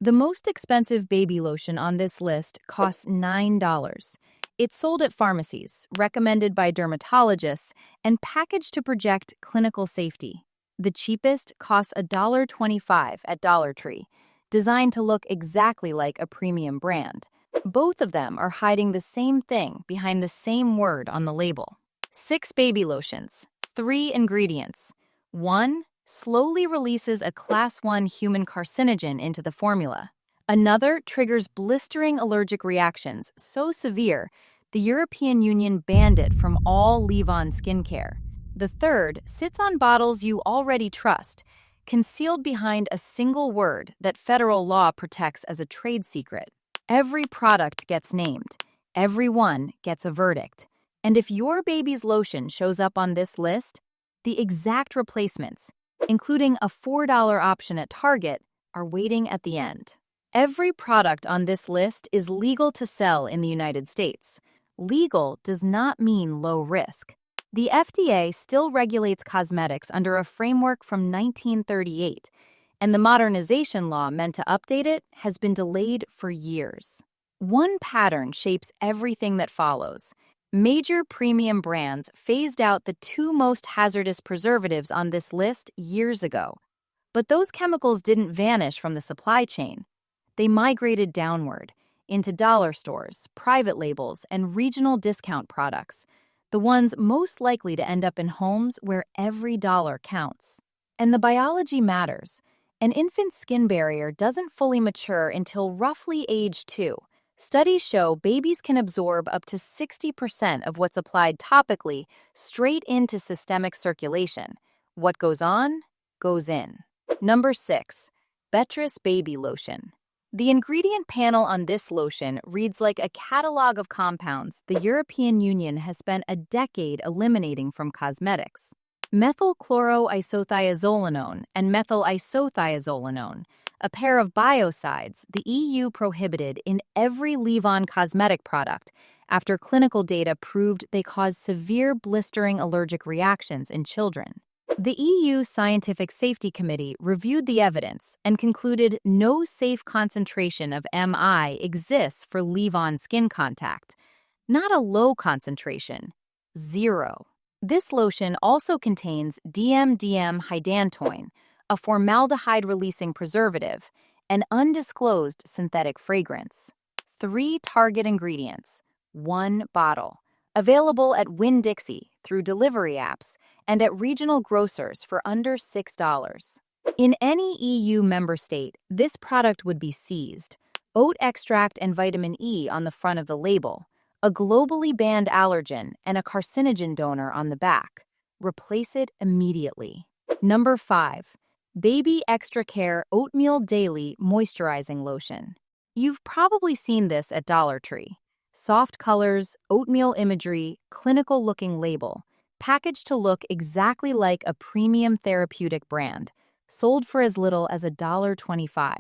The most expensive baby lotion on this list costs $9. It's sold at pharmacies, recommended by dermatologists, and packaged to project clinical safety. The cheapest costs $1.25 at Dollar Tree, designed to look exactly like a premium brand. Both of them are hiding the same thing behind the same word on the label. 6 baby lotions, 3 ingredients. 1 slowly releases a Class 1 human carcinogen into the formula. Another triggers blistering allergic reactions so severe the European Union banned it from all leave-on skincare. The third sits on bottles you already trust, concealed behind a single word that federal law protects as a trade secret. Every product gets named. Every one gets a verdict. And if your baby's lotion shows up on this list, the exact replacements, including a $4 option at Target, are waiting at the end. Every product on this list is legal to sell in the United States. Legal does not mean low risk. The FDA still regulates cosmetics under a framework from 1938, and the modernization law meant to update it has been delayed for years. One pattern shapes everything that follows. Major premium brands phased out the 2 most hazardous preservatives on this list years ago. But those chemicals didn't vanish from the supply chain. They migrated downward into dollar stores, private labels, and regional discount products, the ones most likely to end up in homes where every dollar counts. And the biology matters. An infant's skin barrier doesn't fully mature until roughly age 2. Studies show babies can absorb up to 60% of what's applied topically straight into systemic circulation. What goes on, goes in. Number 6. Beatrice Baby Lotion. The ingredient panel on this lotion reads like a catalog of compounds the European Union has spent a decade eliminating from cosmetics. Methylchloroisothiazolinone and methylisothiazolinone, a pair of biocides the EU prohibited in every leave-on cosmetic product after clinical data proved they cause severe blistering allergic reactions in children. The EU Scientific Safety Committee reviewed the evidence and concluded no safe concentration of MI exists for leave-on skin contact. Not a low concentration, 0. This lotion also contains DMDM-hydantoin, a formaldehyde-releasing preservative, an undisclosed synthetic fragrance. 3 target ingredients, 1 bottle. Available at Winn-Dixie through delivery apps and at regional grocers for under $6. In any EU member state, this product would be seized. Oat extract and vitamin E on the front of the label, a globally banned allergen and a carcinogen donor on the back. Replace it immediately. Number 5. Baby Extra Care Oatmeal Daily Moisturizing Lotion. You've probably seen this at Dollar Tree. Soft colors, oatmeal imagery, clinical-looking label, packaged to look exactly like a premium therapeutic brand, sold for as little as $1.25.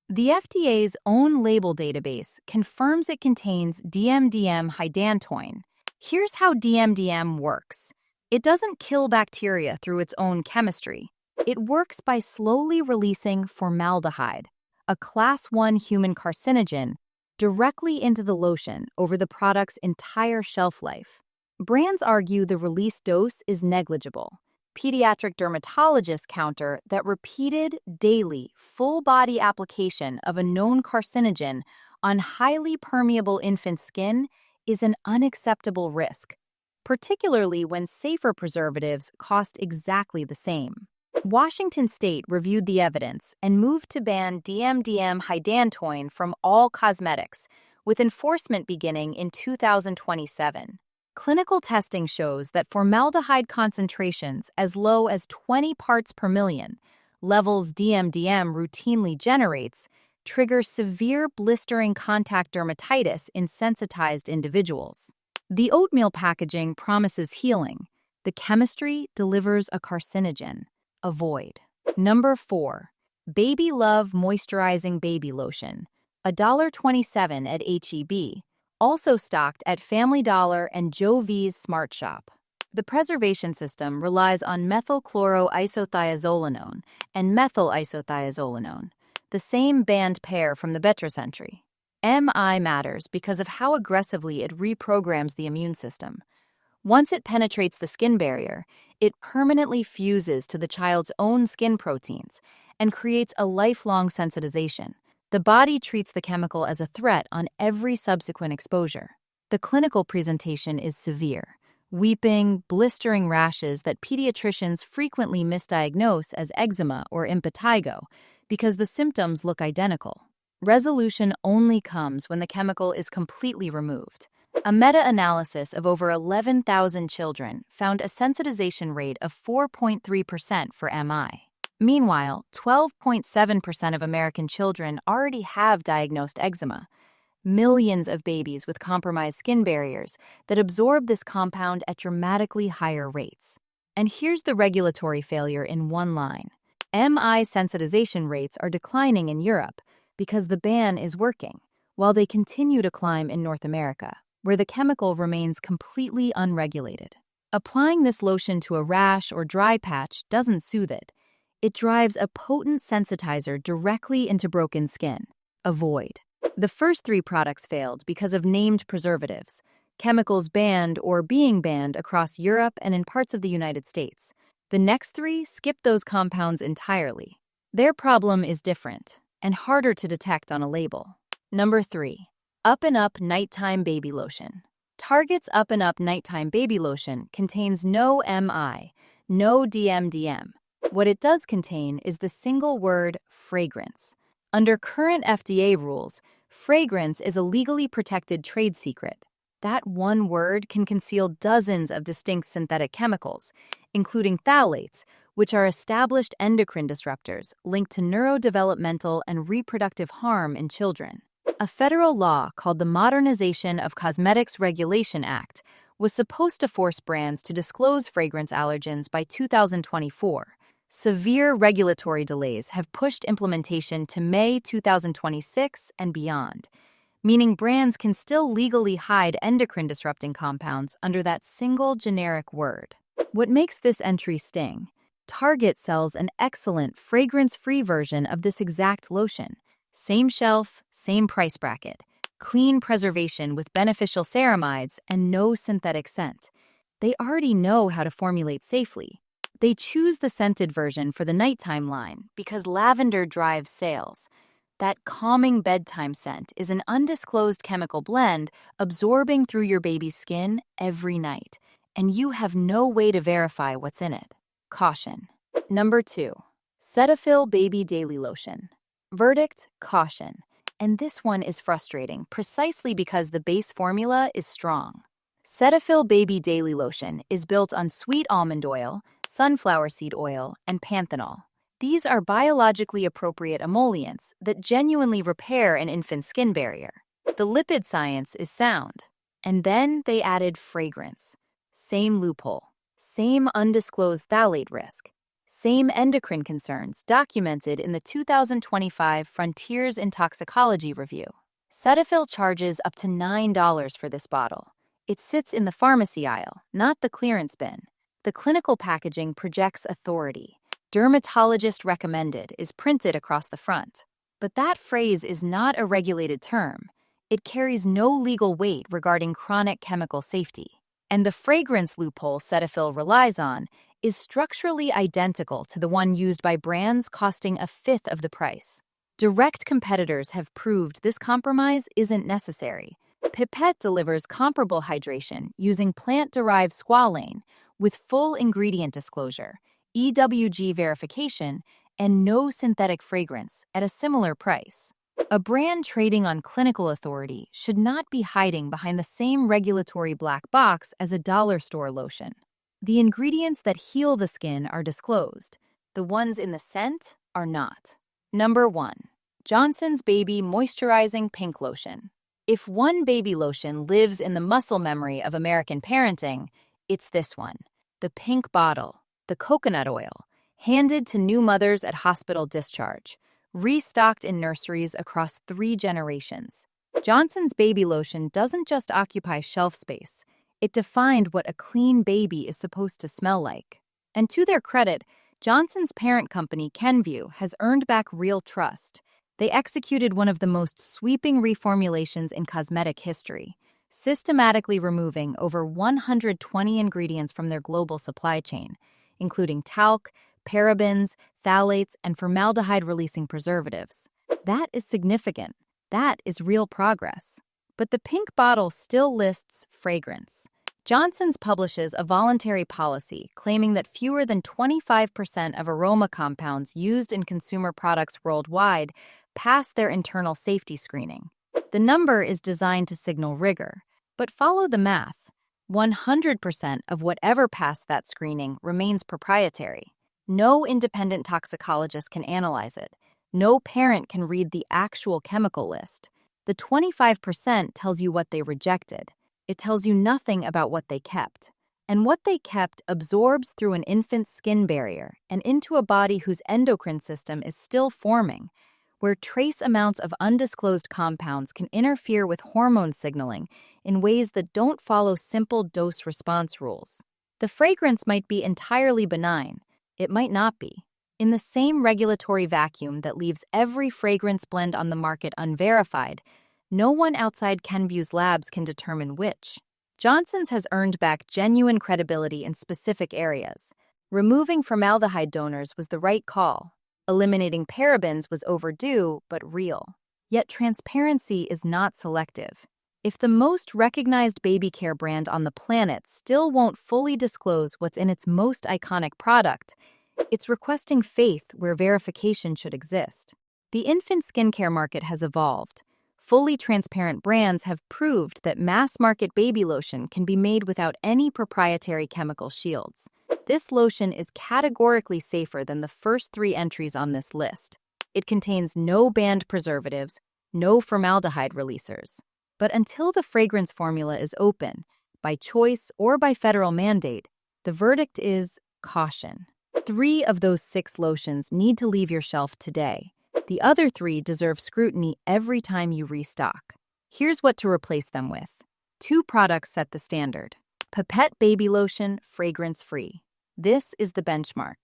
The FDA's own label database confirms it contains DMDM-hydantoin. Here's how DMDM works. It doesn't kill bacteria through its own chemistry. It works by slowly releasing formaldehyde, a Class 1 human carcinogen, directly into the lotion over the product's entire shelf life. Brands argue the release dose is negligible. Pediatric dermatologists counter that repeated, daily, full-body application of a known carcinogen on highly permeable infant skin is an unacceptable risk, particularly when safer preservatives cost exactly the same. Washington State reviewed the evidence and moved to ban DMDM-hydantoin from all cosmetics, with enforcement beginning in 2027. Clinical testing shows that formaldehyde concentrations as low as 20 parts per million, levels DMDM routinely generates, trigger severe blistering contact dermatitis in sensitized individuals. The oatmeal packaging promises healing. The chemistry delivers a carcinogen. Avoid. Number 4. Baby Love Moisturizing Baby Lotion, $1.27 at H-E-B, also stocked at Family Dollar and Joe V's Smart Shop. The preservation system relies on methylchloroisothiazolinone and methylisothiazolinone, the same banned pair from the Betracentury. MI matters because of how aggressively it reprograms the immune system. Once it penetrates the skin barrier, it permanently fuses to the child's own skin proteins and creates a lifelong sensitization. The body treats the chemical as a threat on every subsequent exposure. The clinical presentation is severe: weeping, blistering rashes that pediatricians frequently misdiagnose as eczema or impetigo because the symptoms look identical. Resolution only comes when the chemical is completely removed. A meta-analysis of over 11,000 children found a sensitization rate of 4.3% for MI. Meanwhile, 12.7% of American children already have diagnosed eczema. Millions of babies with compromised skin barriers that absorb this compound at dramatically higher rates. And here's the regulatory failure in one line. MI sensitization rates are declining in Europe because the ban is working, while they continue to climb in North America, where the chemical remains completely unregulated. Applying this lotion to a rash or dry patch doesn't soothe it. It drives a potent sensitizer directly into broken skin. Avoid. The first three products failed because of named preservatives, chemicals banned or being banned across Europe and in parts of the United States. The next three skip those compounds entirely. Their problem is different and harder to detect on a label. Number 3. Up and Up Nighttime Baby Lotion. Target's Up and Up Nighttime Baby Lotion contains no MI, no DMDM. What it does contain is the single word fragrance. Under current FDA rules, fragrance is a legally protected trade secret. That one word can conceal dozens of distinct synthetic chemicals, including phthalates, which are established endocrine disruptors linked to neurodevelopmental and reproductive harm in children. A federal law called the Modernization of Cosmetics Regulation Act was supposed to force brands to disclose fragrance allergens by 2024. Severe regulatory delays have pushed implementation to May 2026 and beyond, meaning brands can still legally hide endocrine-disrupting compounds under that single generic word. What makes this entry sting? Target sells an excellent fragrance-free version of this exact lotion. Same shelf, same price bracket, clean preservation with beneficial ceramides and no synthetic scent. They already know how to formulate safely. They choose the scented version for the nighttime line because lavender drives sales. That calming bedtime scent is an undisclosed chemical blend absorbing through your baby's skin every night, and you have no way to verify what's in it. Caution. Number 2. Cetaphil Baby Daily Lotion. Verdict: caution. And this one is frustrating precisely because the base formula is strong. Cetaphil Baby Daily Lotion is built on sweet almond oil, sunflower seed oil, and panthenol. These are biologically appropriate emollients that genuinely repair an infant's skin barrier. The lipid science is sound. And then they added fragrance. Same loophole. Same undisclosed phthalate risk. Same endocrine concerns documented in the 2025 Frontiers in Toxicology review. Cetaphil charges up to $9 for this bottle. It sits in the pharmacy aisle, not the clearance bin. The clinical packaging projects authority. Dermatologist recommended is printed across the front. But that phrase is not a regulated term. It carries no legal weight regarding chronic chemical safety. And the fragrance loophole Cetaphil relies on is structurally identical to the one used by brands costing a fifth of the price. Direct competitors have proved this compromise isn't necessary. Pipette delivers comparable hydration using plant-derived squalane with full ingredient disclosure, EWG verification, and no synthetic fragrance at a similar price. A brand trading on clinical authority should not be hiding behind the same regulatory black box as a dollar store lotion. The ingredients that heal the skin are disclosed. The ones in the scent are not. Number 1. Johnson's Baby Moisturizing Pink Lotion. If one baby lotion lives in the muscle memory of American parenting, it's this one. The pink bottle, the coconut oil, handed to new mothers at hospital discharge, restocked in nurseries across 3 generations. Johnson's Baby Lotion doesn't just occupy shelf space. It defined what a clean baby is supposed to smell like. And to their credit, Johnson's parent company, Kenvue, has earned back real trust. They executed one of the most sweeping reformulations in cosmetic history, systematically removing over 120 ingredients from their global supply chain, including talc, parabens, phthalates, and formaldehyde-releasing preservatives. That is significant. That is real progress. But the pink bottle still lists fragrance. Johnson's publishes a voluntary policy claiming that fewer than 25% of aroma compounds used in consumer products worldwide pass their internal safety screening. The number is designed to signal rigor, but follow the math. 100% of whatever passed that screening remains proprietary. No independent toxicologist can analyze it. No parent can read the actual chemical list. The 25% tells you what they rejected. It tells you nothing about what they kept. And what they kept absorbs through an infant's skin barrier and into a body whose endocrine system is still forming, where trace amounts of undisclosed compounds can interfere with hormone signaling in ways that don't follow simple dose-response rules. The fragrance might be entirely benign. It might not be. In the same regulatory vacuum that leaves every fragrance blend on the market unverified, no one outside Kenvue's labs can determine which. Johnson's has earned back genuine credibility in specific areas. Removing formaldehyde donors was the right call. Eliminating parabens was overdue but real. Yet transparency is not selective. If the most recognized baby care brand on the planet still won't fully disclose what's in its most iconic product, it's requesting faith where verification should exist. The infant skincare market has evolved. Fully transparent brands have proved that mass-market baby lotion can be made without any proprietary chemical shields. This lotion is categorically safer than the first 3 entries on this list. It contains no banned preservatives, no formaldehyde releasers. But until the fragrance formula is open, by choice or by federal mandate, the verdict is caution. 3 of those 6 lotions need to leave your shelf today. The other 3 deserve scrutiny every time you restock. Here's what to replace them with. 2 products set the standard. Pipette Baby Lotion, fragrance-free. This is the benchmark.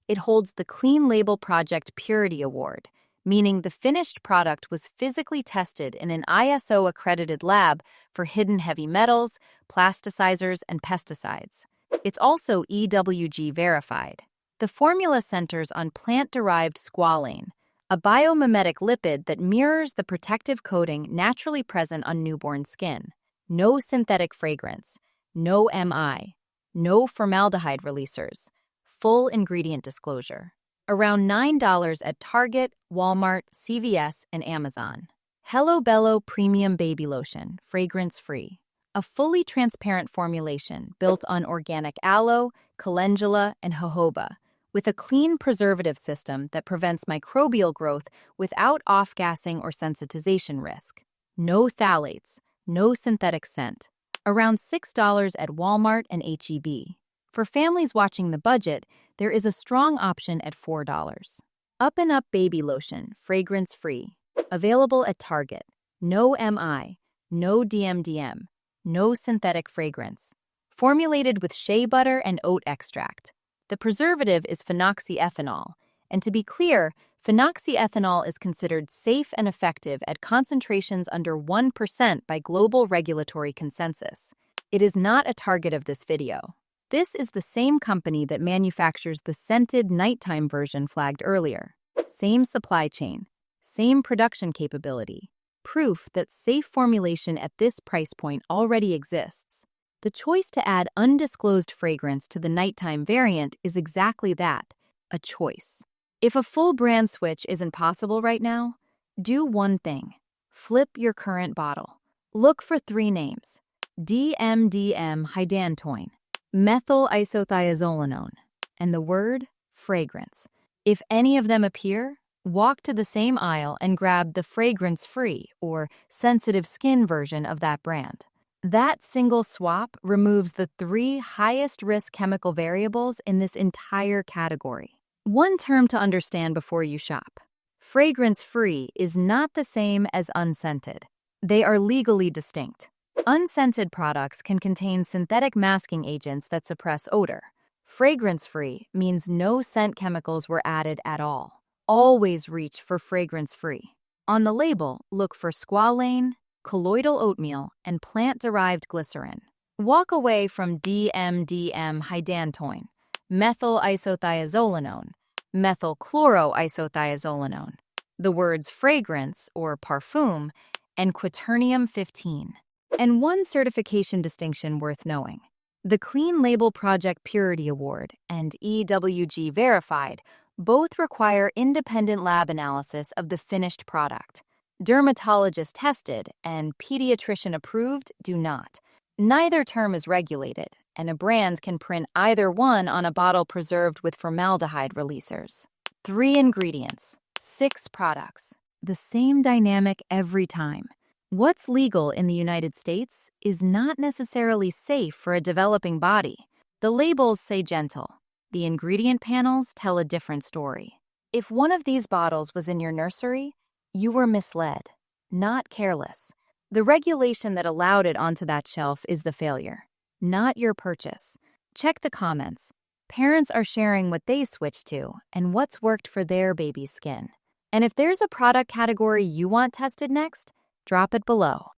It holds the Clean Label Project Purity Award, meaning the finished product was physically tested in an ISO-accredited lab for hidden heavy metals, plasticizers, and pesticides. It's also EWG verified. The formula centers on plant-derived squalane, a biomimetic lipid that mirrors the protective coating naturally present on newborn skin. No synthetic fragrance, no MI, no formaldehyde releasers, full ingredient disclosure. Around $9 at Target, Walmart, CVS, and Amazon. Hello Bello Premium Baby Lotion, fragrance-free. A fully transparent formulation built on organic aloe, calendula, and jojoba, with a clean preservative system that prevents microbial growth without off-gassing or sensitization risk. No phthalates, no synthetic scent. Around $6 at Walmart and H-E-B. For families watching the budget, there is a strong option at $4. Up and Up Baby Lotion, fragrance-free. Available at Target. No MI, no DMDM, no synthetic fragrance. Formulated with shea butter and oat extract. The preservative is phenoxyethanol, and to be clear, phenoxyethanol is considered safe and effective at concentrations under 1% by global regulatory consensus. It is not a target of this video. This is the same company that manufactures the scented nighttime version flagged earlier. Same supply chain, same production capability. Proof that safe formulation at this price point already exists. The choice to add undisclosed fragrance to the nighttime variant is exactly that, a choice. If a full brand switch isn't possible right now, do one thing. Flip your current bottle. Look for 3 names. DMDM hydantoin, methylisothiazolinone, and the word fragrance. If any of them appear, walk to the same aisle and grab the fragrance-free or sensitive skin version of that brand. That single swap removes the 3 highest-risk chemical variables in this entire category. One term to understand before you shop. Fragrance-free is not the same as unscented. They are legally distinct. Unscented products can contain synthetic masking agents that suppress odor. Fragrance-free means no scent chemicals were added at all. Always reach for fragrance-free. On the label, look for squalane, colloidal oatmeal, and plant-derived glycerin. Walk away from DMDM-hydantoin, methylisothiazolinone, methylchloroisothiazolinone, the words fragrance or parfum, and quaternium-15. And one certification distinction worth knowing. The Clean Label Project Purity Award and EWG Verified both require independent lab analysis of the finished product. Dermatologist tested and pediatrician approved do not. Neither term is regulated, and a brand can print either one on a bottle preserved with formaldehyde releasers. 3 ingredients, 6 products. The same dynamic every time. What's legal in the United States is not necessarily safe for a developing body. The labels say gentle. The ingredient panels tell a different story. If one of these bottles was in your nursery, you were misled, not careless. The regulation that allowed it onto that shelf is the failure, not your purchase. Check the comments. Parents are sharing what they switched to and what's worked for their baby's skin. And if there's a product category you want tested next, drop it below.